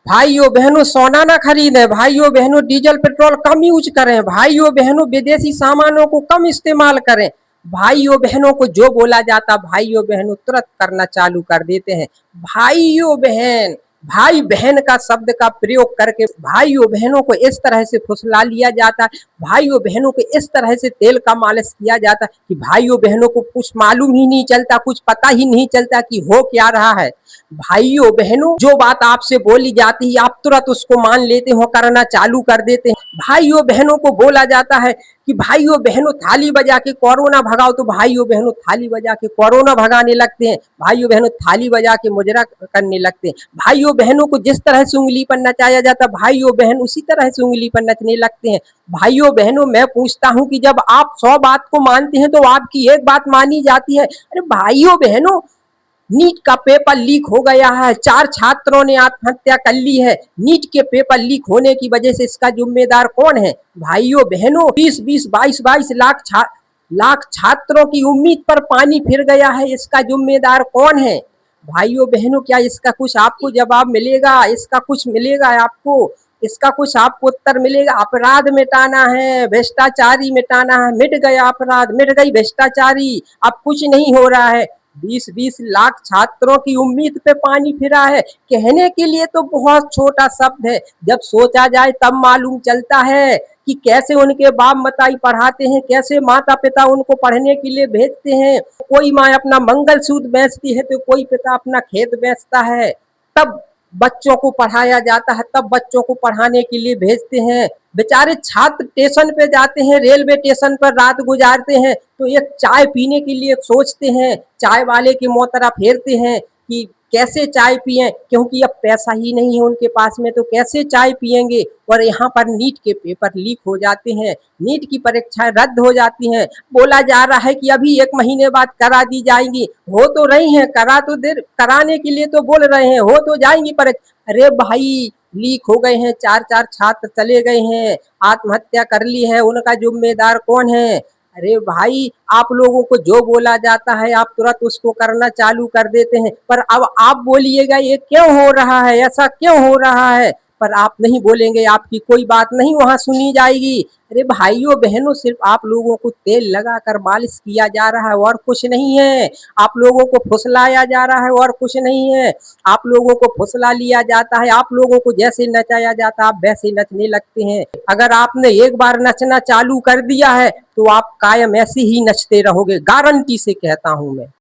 भाइयों बहनों सोना ना खरीदें, भाइयों बहनों डीजल पेट्रोल कम यूज करें, भाइयों बहनों विदेशी सामानों को कम इस्तेमाल करें। भाइयों बहनों को जो बोला जाता भाइयों बहनों तुरंत करना चालू कर देते हैं। भाइयों बहन भाई बहन का शब्द का प्रयोग करके भाइयों बहनों को इस तरह से फुसला लिया जाता है, भाइयों बहनों को इस तरह से तेल का मालिश किया जाता है कि भाइयों बहनों को कुछ मालूम ही नहीं चलता, कुछ पता ही नहीं चलता कि हो क्या रहा है। भाइयों बहनों जो बात आपसे बोली जाती है आप तुरंत उसको मान लेते हो, करना चालू कर देते हैं। भाइयों बहनों को बोला जाता है कि भाइयों बहनों थाली बजा के कोरोना भगाओ, तो भाइयों बहनों थाली बजा के कोरोना भगाने लगते हैं। भाइयों बहनों थाली बजा के मुजरा करने लगते हैं। भाइयों बहनों को जिस तरह से उंगली पर नचाया जाता भाइयों बहन उसी तरह से उंगली पर नचने लगते हैं। भाइयों बहनों मैं पूछता हूं कि जब आप 100 बात को मानते हैं तो आपकी एक बात मानी जाती है। अरे भाइयों बहनों नीट का पेपर लीक हो गया है, 4 छात्रों ने आत्महत्या कर ली है। नीट के पेपर लीक होने की वजह से इसका जिम्मेदार कौन है? भाइयों बहनों 20-20 22-22 लाख छात्रों की उम्मीद पर पानी फिर गया है, इसका जिम्मेदार कौन है? भाइयों बहनों क्या इसका कुछ आपको जवाब मिलेगा? इसका कुछ मिलेगा आपको? इसका कुछ आपको उत्तर मिलेगा? अपराध मिटाना है, भ्रष्टाचारी मिटाना है, मिट गया अपराध, मिट गई भ्रष्टाचारी, अब कुछ नहीं हो रहा है। 20-20 लाख छात्रों की उम्मीद पे पानी फिरा है। कहने के लिए तो बहुत छोटा शब्द है, जब सोचा जाए तब मालूम चलता है कि कैसे उनके बाप मताई पढ़ाते हैं, कैसे माता पिता उनको पढ़ने के लिए भेजते हैं। कोई माँ अपना मंगल सूत्र बेचती है तो कोई पिता अपना खेत बेचता है, तब बच्चों को पढ़ाया जाता है, तब बच्चों को पढ़ाने के लिए भेजते हैं। बेचारे छात्र स्टेशन पे जाते हैं, रेलवे स्टेशन पर रात गुजारते हैं तो एक चाय पीने के लिए सोचते हैं, चाय वाले की मुंह तरफ फेरते हैं कि कैसे चाय पिए, क्योंकि अब पैसा ही नहीं है उनके पास में तो कैसे चाय पिएंगे। और यहाँ पर नीट के पेपर लीक हो जाते हैं, नीट की परीक्षाएं रद्द हो जाती हैं। बोला जा रहा है कि अभी 1 महीने बाद करा दी जाएंगी, हो तो रही हैं, करा तो देर कराने के लिए तो बोल रहे हैं, हो तो जाएंगी पर अरे भाई लीक हो गए हैं, 4-4 छात्र चले गए हैं, आत्महत्या कर ली है, उनका जिम्मेदार कौन है? अरे भाई आप लोगों को जो बोला जाता है आप तुरंत उसको करना चालू कर देते हैं, पर अब आप बोलिएगा ये क्यों हो रहा है, ऐसा क्यों हो रहा है? पर आप नहीं बोलेंगे, आपकी कोई बात नहीं वहां सुनी जाएगी। अरे भाइयों बहनों सिर्फ आप लोगों को तेल लगाकर मालिश किया जा रहा है और कुछ नहीं है। आप लोगों को फुसलाया जा रहा है और कुछ नहीं है। आप लोगों को फुसला लिया जाता है, आप लोगों को जैसे नचाया जाता है आप वैसे नचने लगते हैं। अगर आपने एक बार नचना चालू कर दिया है तो आप कायम ऐसे ही नचते रहोगे, गारंटी से कहता हूं मैं।